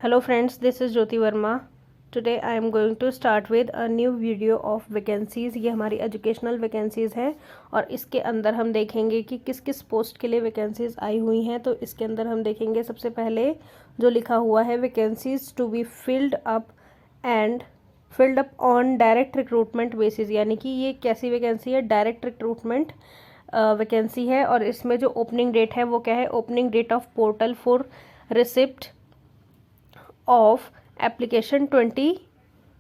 Hello friends, this is Jyoti Verma. Today I am going to start with a new video of vacancies. ये हमारी educational vacancies है और इसके अंदर हम देखेंगे कि किस किस पोस्ट के लिए वैकेंसीज़ आई हुई हैं। तो इसके अंदर हम देखेंगे सबसे पहले जो लिखा हुआ है vacancies to be filled up on direct recruitment basis, यानी कि ये कैसी वैकेंसी है, डायरेक्ट रिक्रूटमेंट वैकेंसी है। और इसमें जो ओपनिंग डेट है वो क्या है, opening date of portal for receipt of application 20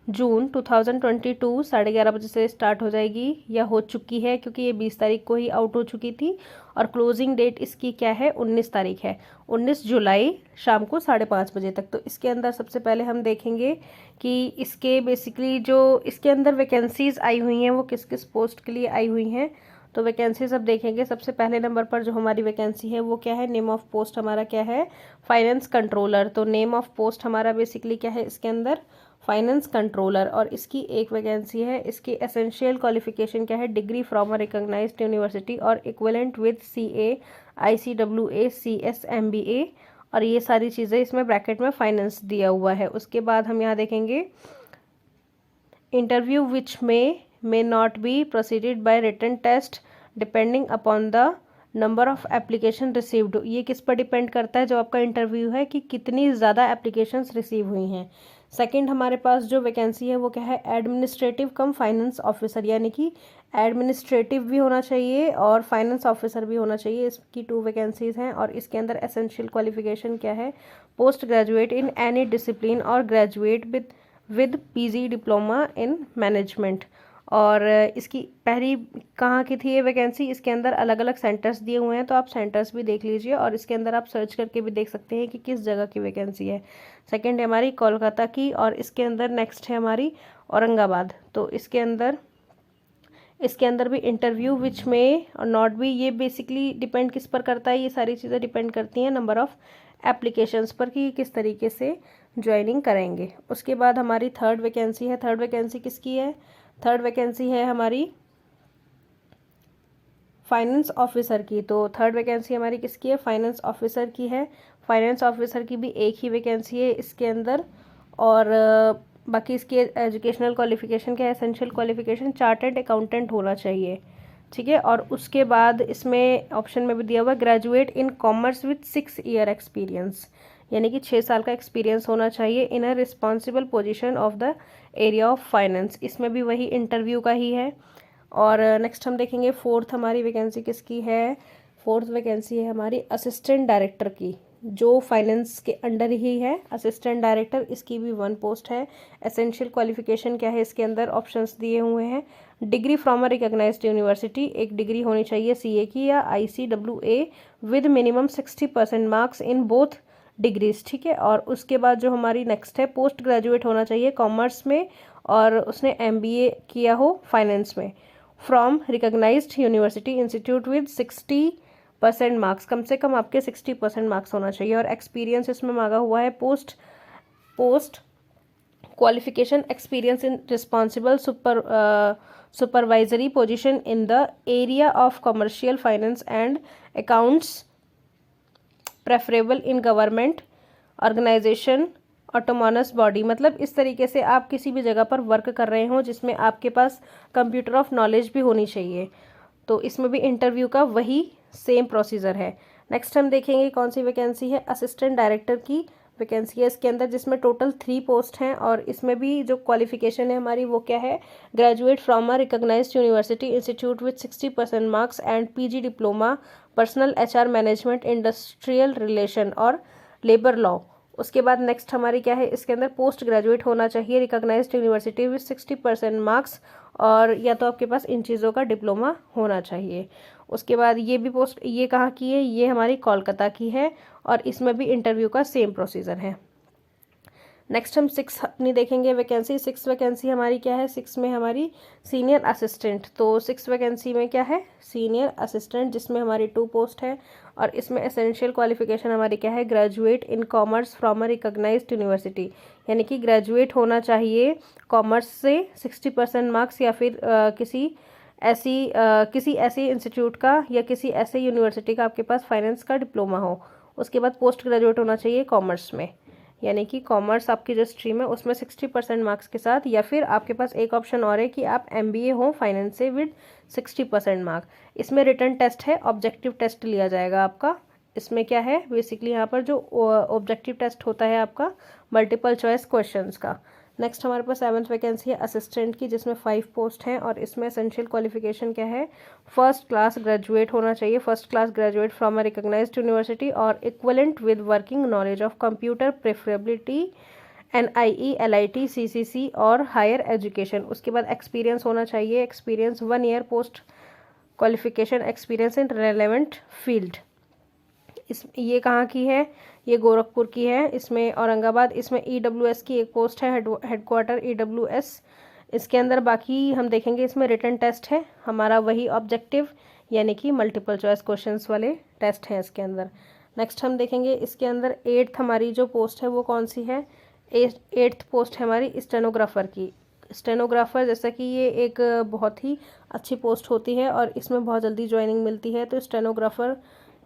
June 2022 11:30 बजे से स्टार्ट हो जाएगी या हो चुकी है, क्योंकि ये 20 तारीख को ही आउट हो चुकी थी। और क्लोजिंग डेट इसकी क्या है, 19 तारीख है, 19 जुलाई शाम को 5:30 बजे तक। तो इसके अंदर सबसे पहले हम देखेंगे कि इसके बेसिकली जो इसके अंदर वैकेंसीज़ आई हुई हैं वो किस किस पोस्ट के लिए आई हुई हैं। तो वैकेंसीज अब देखेंगे। सबसे पहले नंबर पर जो हमारी वैकेंसी है वो क्या है, नेम ऑफ पोस्ट हमारा क्या है, फाइनेंस कंट्रोलर। तो नेम ऑफ पोस्ट हमारा बेसिकली क्या है इसके अंदर, फाइनेंस कंट्रोलर। और इसकी एक वैकेंसी है। इसकी एसेंशियल क्वालिफिकेशन क्या है, degree from a recognised university और equivalent with CA ICWA CS MBA। और ये सारी चीज़ें इसमें ब्रैकेट में फाइनेंस दिया हुआ है। उसके बाद हम यहाँ देखेंगे interview which may not be proceeded by written test depending upon the number of application received। ये किस पर डिपेंड करता है, जो आपका इंटरव्यू है, कि कितनी ज़्यादा एप्लीकेशंस रिसीव हुई हैं। सेकंड हमारे पास जो वैकेंसी है वो क्या है, एडमिनिस्ट्रेटिव कम फाइनेंस ऑफिसर, यानी कि एडमिनिस्ट्रेटिव भी होना चाहिए और फाइनेंस ऑफिसर भी होना चाहिए। इसकी 2 वैकेंसीज़ हैं। और इसके अंदर एसेंशियल क्वालिफिकेशन क्या है, post graduate in any discipline और graduate with PG diploma in management. और इसकी पहली कहाँ की थी ये वैकेंसी, इसके अंदर अलग अलग सेंटर्स दिए हुए हैं, तो आप सेंटर्स भी देख लीजिए और इसके अंदर आप सर्च करके भी देख सकते हैं कि किस जगह की वैकेंसी है। सेकंड है हमारी कोलकाता की और इसके अंदर नेक्स्ट है हमारी औरंगाबाद। तो इसके अंदर भी इंटरव्यू विच में और नॉट भी, ये बेसिकली डिपेंड किस पर करता है, ये सारी चीज़ें डिपेंड करती हैं नंबर ऑफ़ एप्लीकेशंस पर कि किस तरीके से ज्वाइनिंग करेंगे। उसके बाद हमारी थर्ड वैकेंसी है। थर्ड वैकेंसी किसकी है, थर्ड वैकेंसी है हमारी फाइनेंस ऑफिसर की। तो थर्ड वैकेंसी हमारी किसकी है, फाइनेंस ऑफिसर की है। फाइनेंस ऑफिसर की भी एक ही वैकेंसी है इसके अंदर। और बाकी इसकी एजुकेशनल क्वालिफिकेशन क्या है, एसेंशियल क्वालिफिकेशन चार्टर्ड अकाउंटेंट होना चाहिए, ठीक है। और उसके बाद इसमें ऑप्शन में भी दिया हुआ graduate in commerce with 6 year experience, यानी कि 6 साल का एक्सपीरियंस होना चाहिए in a responsible position of the area of finance. इसमें भी वही इंटरव्यू का ही है। और नेक्स्ट हम देखेंगे फोर्थ हमारी वैकेंसी किसकी है, फोर्थ वैकेंसी है हमारी असिस्टेंट डायरेक्टर की, जो फाइनेंस के अंडर ही है, असिस्टेंट डायरेक्टर। इसकी भी 1 पोस्ट है। एसेंशियल क्वालिफिकेशन क्या है, इसके अंदर ऑप्शंस दिए हुए हैं, degree from a recognised university, एक डिग्री होनी चाहिए CA की या ICWA with minimum 60% marks in both degrees, ठीक है। और उसके बाद जो हमारी नेक्स्ट है, पोस्ट ग्रेजुएट होना चाहिए कॉमर्स में और उसने MBA किया हो फाइनेंस में, from recognised university institute with 60% marks, कम से कम आपके 60% मार्क्स होना चाहिए। और एक्सपीरियंस इसमें मांगा हुआ है, post qualification experience in responsible supervisory position in the area of commercial finance and accounts, preferable in government organisation autonomous body. मतलब इस तरीके से आप किसी भी जगह पर वर्क कर रहे हो जिसमें आपके पास कंप्यूटर ऑफ नॉलेज भी होनी चाहिए। तो इसमें भी इंटरव्यू का वही सेम प्रोसीजर है। नेक्स्ट हम देखेंगे कौन सी वैकेंसी है, असिस्टेंट डायरेक्टर की वैकेंसी है इसके अंदर, जिसमें टोटल 3 पोस्ट हैं। और इसमें भी जो क्वालिफिकेशन है हमारी वो क्या है, graduate from a recognised university institute with 60% marks and PG diploma personal HR management industrial relation और लेबर लॉ। उसके बाद नेक्स्ट हमारी क्या है, इसके अंदर पोस्ट ग्रेजुएट होना चाहिए रिकॉग्नाइज्ड यूनिवर्सिटी विद 60% मार्क्स, और या तो आपके पास इन चीज़ों का डिप्लोमा होना चाहिए। उसके बाद ये भी पोस्ट, ये कहाँ की है, ये हमारी कोलकाता की है और इसमें भी इंटरव्यू का सेम प्रोसीजर है। नेक्स्ट हम 6 अपनी देखेंगे वैकेंसी। 6 वैकेंसी हमारी क्या है, 6 में हमारी सीनियर असिस्टेंट। तो 6 वैकेंसी में क्या है, सीनियर असिस्टेंट, जिसमें हमारी 2 पोस्ट है। और इसमें एसेंशियल क्वालिफिकेशन हमारी क्या है, graduate in commerce from a recognised university, यानी कि ग्रेजुएट होना चाहिए कॉमर्स से 60% मार्क्स, या फिर किसी ऐसी इंस्टीट्यूट का या किसी ऐसे यूनिवर्सिटी का आपके पास फाइनेंस का डिप्लोमा हो। उसके बाद पोस्ट ग्रेजुएट होना चाहिए कॉमर्स में, यानी कि कॉमर्स आपकी जो स्ट्रीम है उसमें 60% मार्क्स के साथ, या फिर आपके पास एक ऑप्शन और है कि आप MBA हो फाइनेंस से विद 60% मार्क। इसमें रिटन टेस्ट है, ऑब्जेक्टिव टेस्ट लिया जाएगा आपका। इसमें क्या है बेसिकली यहाँ पर जो ऑब्जेक्टिव टेस्ट होता है आपका मल्टीपल चॉइस क्वेश्चंस का। नेक्स्ट हमारे पास 7th वैकेंसी है असिस्टेंट की, जिसमें 5 पोस्ट हैं और इसमें एसेंशियल क्वालिफिकेशन क्या है, फर्स्ट क्लास ग्रेजुएट होना चाहिए, first class graduate from a recognised university और equivalent with working knowledge of computer preferability NIE LIT CCC और हायर एजुकेशन। उसके बाद एक्सपीरियंस होना चाहिए, experience 1 year post qualification experience in relevant field. ये कहाँ की है, ये गोरखपुर की है, इसमें औरंगाबाद। इसमें EWS की एक पोस्ट है, हेडक्वार्टर EWS। इसके अंदर बाकी हम देखेंगे इसमें रिटन टेस्ट है हमारा, वही ऑब्जेक्टिव यानी कि मल्टीपल चॉइस क्वेश्चंस वाले टेस्ट हैं इसके अंदर। नेक्स्ट हम देखेंगे इसके अंदर 8th हमारी जो पोस्ट है वो कौन सी है, 8th पोस्ट है हमारी स्टेनोग्राफर की। स्टेनोग्राफर जैसा कि ये एक बहुत ही अच्छी पोस्ट होती है और इसमें बहुत जल्दी ज्वाइनिंग मिलती है, तो स्टेनोग्राफर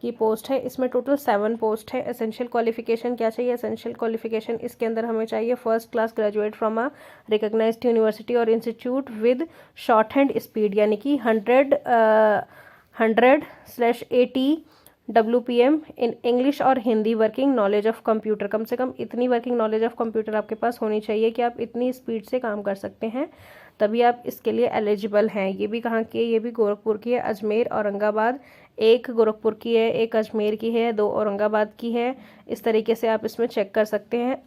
की पोस्ट है। इसमें टोटल 7 पोस्ट है। एसेंशियल क्वालिफिकेशन क्या चाहिए, एसेंशियल क्वालिफिकेशन इसके अंदर हमें चाहिए first class graduate from a recognised university और institute with shorthand speed, यानी कि 100/80 WPM इन इंग्लिश और Hindi, working knowledge of computer, कम से कम इतनी वर्किंग नॉलेज ऑफ कंप्यूटर आपके पास होनी चाहिए कि आप इतनी स्पीड से काम कर सकते हैं, तभी आप इसके लिए एलिजिबल हैं। ये भी कहाँ की है, ये भी गोरखपुर की है, अजमेर औरंगाबाद, एक गोरखपुर की है, एक अजमेर की है, 2 औरंगाबाद की है। इस तरीके से आप इसमें चेक कर सकते हैं।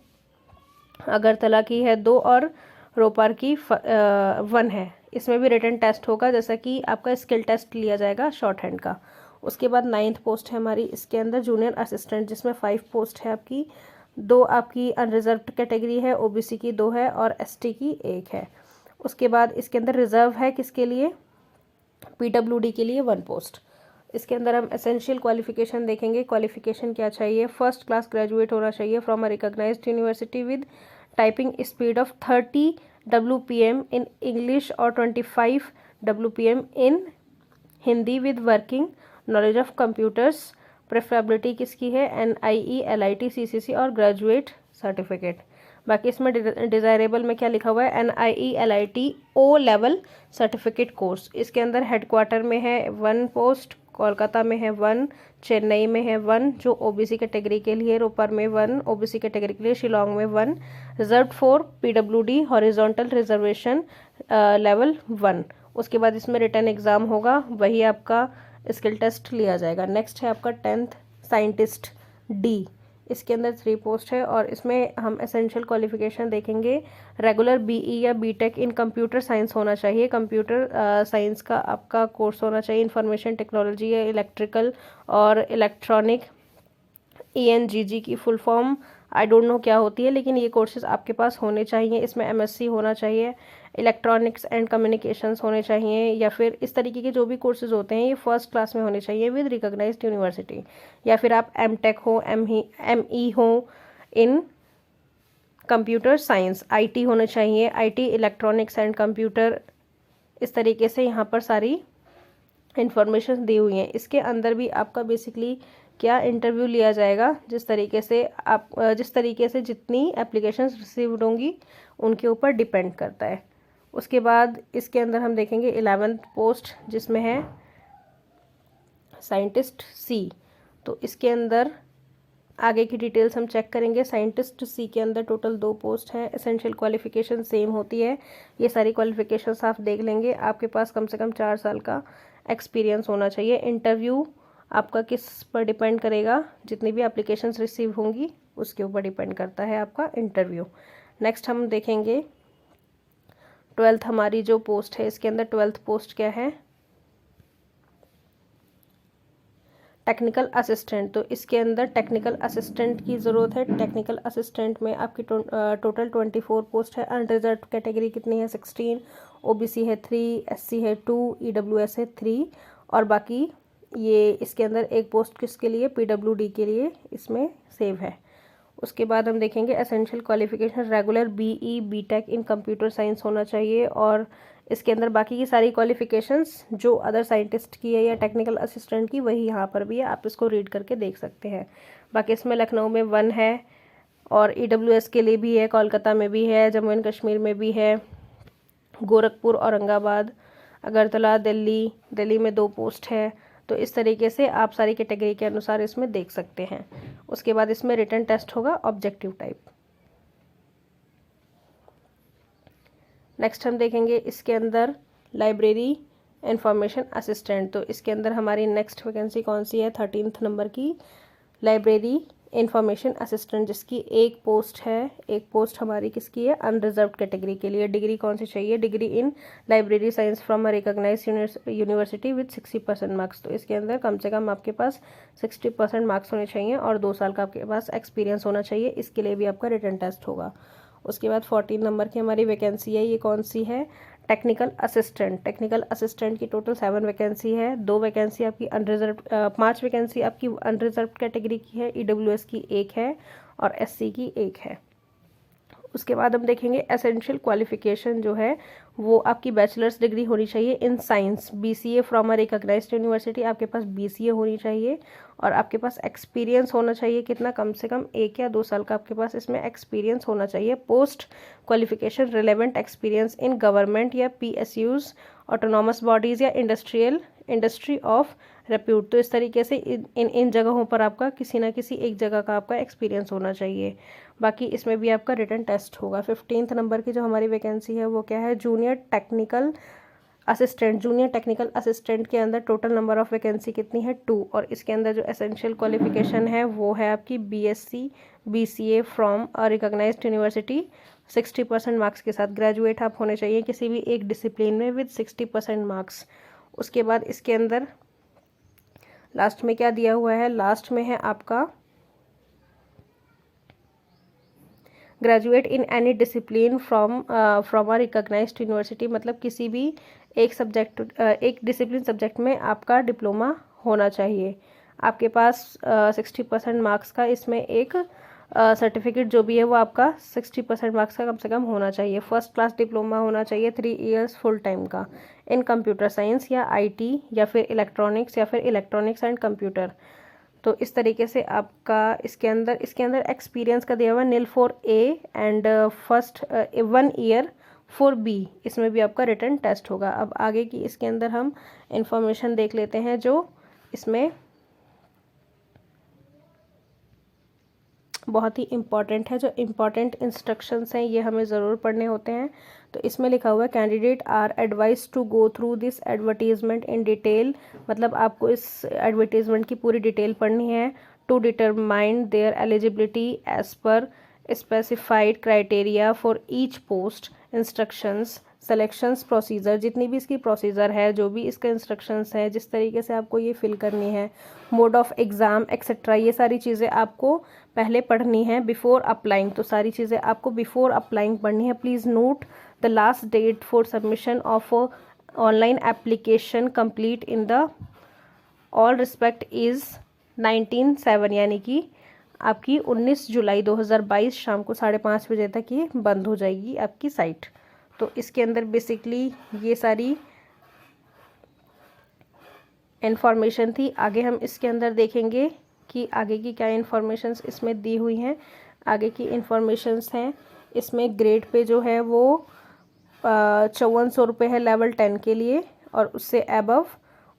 अगरतला की है 2 और रोपार की 1 है। इसमें भी रिटन टेस्ट होगा, जैसा कि आपका स्किल टेस्ट लिया जाएगा शॉर्ट हैंड का। उसके बाद 9th पोस्ट है हमारी इसके अंदर जूनियर असिस्टेंट, जिसमें 5 पोस्ट है आपकी, 2 आपकी अनरिजर्व्ड कैटेगरी है, OBC की 2 है और ST की 1 है। उसके बाद इसके अंदर रिजर्व है किसके लिए, PWD के लिए 1 पोस्ट। इसके अंदर हम एसेंशियल क्वालिफिकेशन देखेंगे, क्वालिफिकेशन क्या चाहिए, फर्स्ट क्लास ग्रेजुएट होना चाहिए from a recognised university with typing speed of 30 WPM in English और 25 WPM in Hindi with working knowledge of computers. Preferability किसकी है, NIE LIT CCC और ग्रेजुएट सर्टिफिकेट। बाकी इसमें डिज़ायरेबल में क्या लिखा हुआ है, NIE LIT O level certificate course. इसके अंदर हेडक्वार्टर में है 1 पोस्ट, कोलकाता में है 1, चेन्नई में है 1 जो OBC कैटेगरी के लिए, रोपर में 1 OBC कैटेगरी के लिए, शिलोंग में 1, reserve for PWD horizontal reservation level 1। उसके बाद इसमें रिटन एग्ज़ाम होगा, वही आपका स्किल टेस्ट लिया जाएगा। नेक्स्ट है आपका 10th साइंटिस्ट D, इसके अंदर 3 पोस्ट है और इसमें हम एसेंशियल क्वालिफिकेशन देखेंगे, रेगुलर BE या BTech इन कंप्यूटर साइंस होना चाहिए, कंप्यूटर साइंस का आपका कोर्स होना चाहिए, इंफॉर्मेशन टेक्नोलॉजी या इलेक्ट्रिकल और इलेक्ट्रॉनिक, ENGG की full form I don't know क्या होती है, लेकिन ये कोर्सेज आपके पास होने चाहिए। इसमें MSc होना चाहिए, इलेक्ट्रॉनिक्स एंड कम्युनिकेशंस होने चाहिए, या फिर इस तरीके के जो भी कोर्सेज होते हैं ये फर्स्ट क्लास में होने चाहिए विद रिकॉग्नाइज्ड यूनिवर्सिटी, या फिर आप MTech हो, ME हो इन कंप्यूटर साइंस, IT होना चाहिए, IT इलेक्ट्रॉनिक्स एंड कंप्यूटर। इस तरीके से यहाँ पर सारी इंफॉर्मेशन दी हुई हैं। इसके अंदर भी आपका बेसिकली क्या इंटरव्यू लिया जाएगा, जिस तरीके से जितनी एप्लीकेशंस रिसीव्ड होंगी उनके ऊपर डिपेंड करता है। उसके बाद इसके अंदर हम देखेंगे 11th पोस्ट, जिसमें है साइंटिस्ट C। तो इसके अंदर आगे की डिटेल्स हम चेक करेंगे। साइंटिस्ट C के अंदर टोटल 2 पोस्ट हैं, एसेंशियल क्वालिफिकेशन सेम होती है, ये सारी क्वालिफिकेशंस आप देख लेंगे। आपके पास कम से कम 4 साल का एक्सपीरियंस होना चाहिए। इंटरव्यू आपका किस पर डिपेंड करेगा, जितनी भी एप्लीकेशंस रिसीव होंगी उसके ऊपर डिपेंड करता है आपका इंटरव्यू। नेक्स्ट हम देखेंगे 12th हमारी जो पोस्ट है, इसके अंदर 12th पोस्ट क्या है, टेक्निकल असिस्टेंट। तो इसके अंदर टेक्निकल असिस्टेंट की ज़रूरत है। टेक्निकल असिस्टेंट में आपकी टोटल 24 पोस्ट है। अनरिजर्व कैटेगरी कितनी है, 16, OBC है 3, SC है 2, EWS है 3 और बाकी ये इसके अंदर एक पोस्ट किसके लिए, PWD के लिए इसमें सेव है। उसके बाद हम देखेंगे essential qualification, regular BE BTech in computer science होना चाहिए और इसके अंदर बाकी की सारी क्वालिफिकेशंस जो अदर साइंटिस्ट की है या टेक्निकल असिस्टेंट की वही यहाँ पर भी है, आप इसको रीड करके देख सकते हैं। बाकी इसमें लखनऊ में 1 है, और EWS के लिए भी है, कोलकाता में भी है, जम्मू एंड कश्मीर में भी है, गोरखपुर, औरंगाबाद, अगरतला, दिल्ली में 2 पोस्ट है। तो इस तरीके से आप सारी कैटेगरी के अनुसार इसमें देख सकते हैं। उसके बाद इसमें रिटन टेस्ट होगा ऑब्जेक्टिव टाइप। नेक्स्ट हम देखेंगे इसके अंदर लाइब्रेरी इंफॉर्मेशन असिस्टेंट। तो इसके अंदर हमारी नेक्स्ट वैकेंसी कौन सी है, 13th नंबर की लाइब्रेरी इंफॉर्मेशन असिस्टेंट, जिसकी एक पोस्ट है। एक पोस्ट हमारी किसकी है, अनरिजर्व्ड कैटेगरी के लिए। डिग्री कौन सी चाहिए, degree in library science from a recognise university with 60% marks. तो इसके अंदर कम से कम आपके पास 60% मार्क्स होने चाहिए और 2 साल का आपके पास एक्सपीरियंस होना चाहिए। इसके लिए भी आपका रिटन टेस्ट होगा। उसके बाद 14 नंबर की हमारी वैकेंसी है, ये कौन सी है, टेक्निकल असिस्टेंट। टेक्निकल असिस्टेंट की टोटल 7 वैकेंसी है। 2 वैकेंसी आपकी अनरिजर्व, 5 वैकेंसी आपकी अनरिजर्व कैटेगरी की है, EWS की 1 है और SC की 1 है। उसके बाद हम देखेंगे एसेंशियल क्वालिफिकेशन जो है वो आपकी बैचलर्स डिग्री होनी चाहिए in science, BCA from a recognised university. आपके पास BCA होनी चाहिए और आपके पास एक्सपीरियंस होना चाहिए कितना, कम से कम 1 या 2 साल का आपके पास इसमें एक्सपीरियंस होना चाहिए। Post qualification relevant experience in government या PSUs, ऑटोनॉमस बॉडीज़ या इंडस्ट्री ऑफ रेप्यूट। तो इस तरीके से इन जगहों पर आपका किसी ना किसी एक जगह का आपका एक्सपीरियंस होना चाहिए। बाकी इसमें भी आपका रिटन टेस्ट होगा। 15th नंबर की जो हमारी वैकेंसी है वो क्या है, junior technical assistant. Junior technical assistant के अंदर टोटल नंबर ऑफ वैकेंसी कितनी है, 2। और इसके अंदर जो एसेंशियल क्वालिफिकेशन है वो है आपकी BSc BCA from a recognised university 60% marks के साथ। ग्रेजुएट आप होने चाहिए किसी भी एक डिसिप्लिन में विद 60% मार्क्स। उसके बाद इसके अंदर लास्ट में क्या दिया हुआ है, लास्ट में है आपका graduate in any discipline from a recognised university. मतलब किसी भी एक सब्जेक्ट, एक डिसिप्लिन सब्जेक्ट में आपका डिप्लोमा होना चाहिए। आपके पास 60% मार्क्स का इसमें एक सर्टिफिकेट जो भी है वो आपका 60% मार्क्स का कम से कम होना चाहिए। फर्स्ट क्लास डिप्लोमा होना चाहिए 3 इयर्स फुल टाइम का इन कंप्यूटर साइंस या IT या फिर इलेक्ट्रॉनिक्स या फिर इलेक्ट्रॉनिक्स एंड कंप्यूटर। तो इस तरीके से आपका इसके अंदर एक्सपीरियंस का दिया हुआ nil for A and first 1 year for B। इसमें भी आपका रिटन टेस्ट होगा। अब आगे की इसके अंदर हम इंफॉर्मेशन देख लेते हैं जो इसमें बहुत ही इम्पॉर्टेंट है। जो इम्पॉर्टेंट इंस्ट्रक्शंस हैं ये हमें ज़रूर पढ़ने होते हैं। तो इसमें लिखा हुआ है candidate are advise to go through this advertisement in detail. मतलब आपको इस एडवर्टीजमेंट की पूरी डिटेल पढ़नी है। To determine their eligibility as per specified criteria for each post, instructions, selections procedure. जितनी भी इसकी प्रोसीजर है, जो भी इसका इंस्ट्रक्शंस है, जिस तरीके से आपको ये फिल करनी है, मोड ऑफ एग्ज़ाम एक्सेट्रा, ये सारी चीज़ें आपको पहले पढ़नी है बिफोर अप्लाइंग। तो सारी चीज़ें आपको बिफोर अप्लाइंग पढ़नी है। Please note the last date for submission of online application complete in the all respect is 19/7, यानी कि आपकी 19 जुलाई 2022 शाम को 5:30 बजे तक ये बंद हो जाएगी आपकी साइट। तो इसके अंदर बेसिकली ये सारी इन्फॉर्मेशन थी। आगे हम इसके अंदर देखेंगे कि आगे की क्या इन्फॉर्मेशंस इसमें दी हुई हैं। आगे की इन्फॉर्मेशंस हैं इसमें ग्रेड पे जो है वो 5400 रुपये है लेवल 10 के लिए और उससे अबव।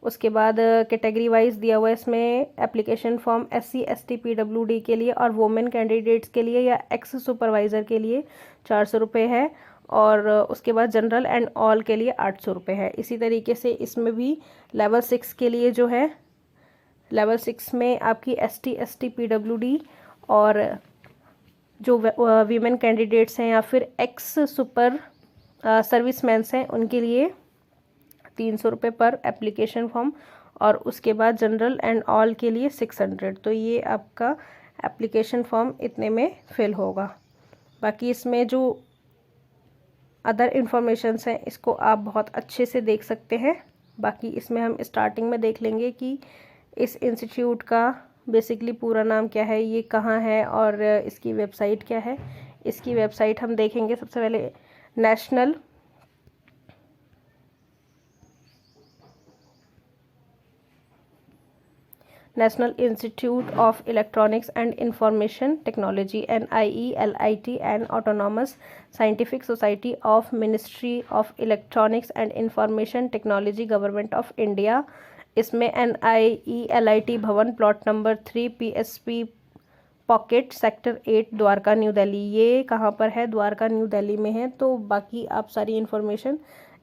उसके बाद कैटेगरी वाइज दिया हुआ है इसमें application form SC ST PWD के लिए और वुमेन कैंडिडेट्स के लिए या एक्स सुपरवाइज़र के लिए 400 रुपये है और उसके बाद जनरल एंड ऑल के लिए 800 रुपये है। इसी तरीके से इसमें भी लेवल 6 के लिए जो है, लेवल 6 में आपकी ST ST PWD और जो वीमेन कैंडिडेट्स हैं या फिर एक्स सुपर सर्विसमैन्स हैं उनके लिए 300 रुपये पर एप्लीकेशन फॉर्म और उसके बाद जनरल एंड ऑल के लिए 600। तो ये आपका एप्लीकेशन फॉर्म इतने में फिल होगा। बाकी इसमें जो अदर इन्फॉर्मेशंस हैं इसको आप बहुत अच्छे से देख सकते हैं। बाकी इसमें हम स्टार्टिंग में देख लेंगे कि इस इंस्टीट्यूट का बेसिकली पूरा नाम क्या है, ये कहाँ है और इसकी वेबसाइट क्या है। इसकी वेबसाइट हम देखेंगे सबसे पहले National Institute of Electronics and Information Technology NIELIT, and Autonomous Scientific Society of Ministry of Electronics and Information Technology, Government of India। इसमें NIELIT भवन, plot number 3, PSP pocket, sector 8, Dwarka, new Delhi. ये कहाँ पर है? द्वारका, न्यू दिल्ली में है। तो बाकी आप सारी इन्फॉर्मेशन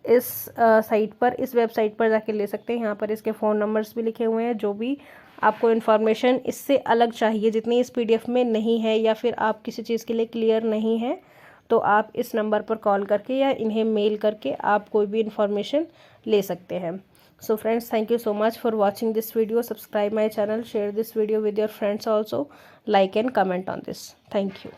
इस साइट पर, इस वेबसाइट पर जाके ले सकते हैं। यहाँ पर इसके फ़ोन नंबर्स भी लिखे हुए हैं। जो भी आपको इन्फॉर्मेशन इससे अलग चाहिए, जितनी इस PDF में नहीं है, या फिर आप किसी चीज़ के लिए क्लियर नहीं है, तो आप इस नंबर पर कॉल करके या इन्हें मेल करके आप कोई भी इन्फॉर्मेशन ले सकते हैं। So friends, thank you so much for watching this video. Subscribe my channel, share this video with your friends also, like and comment on this. Thank you.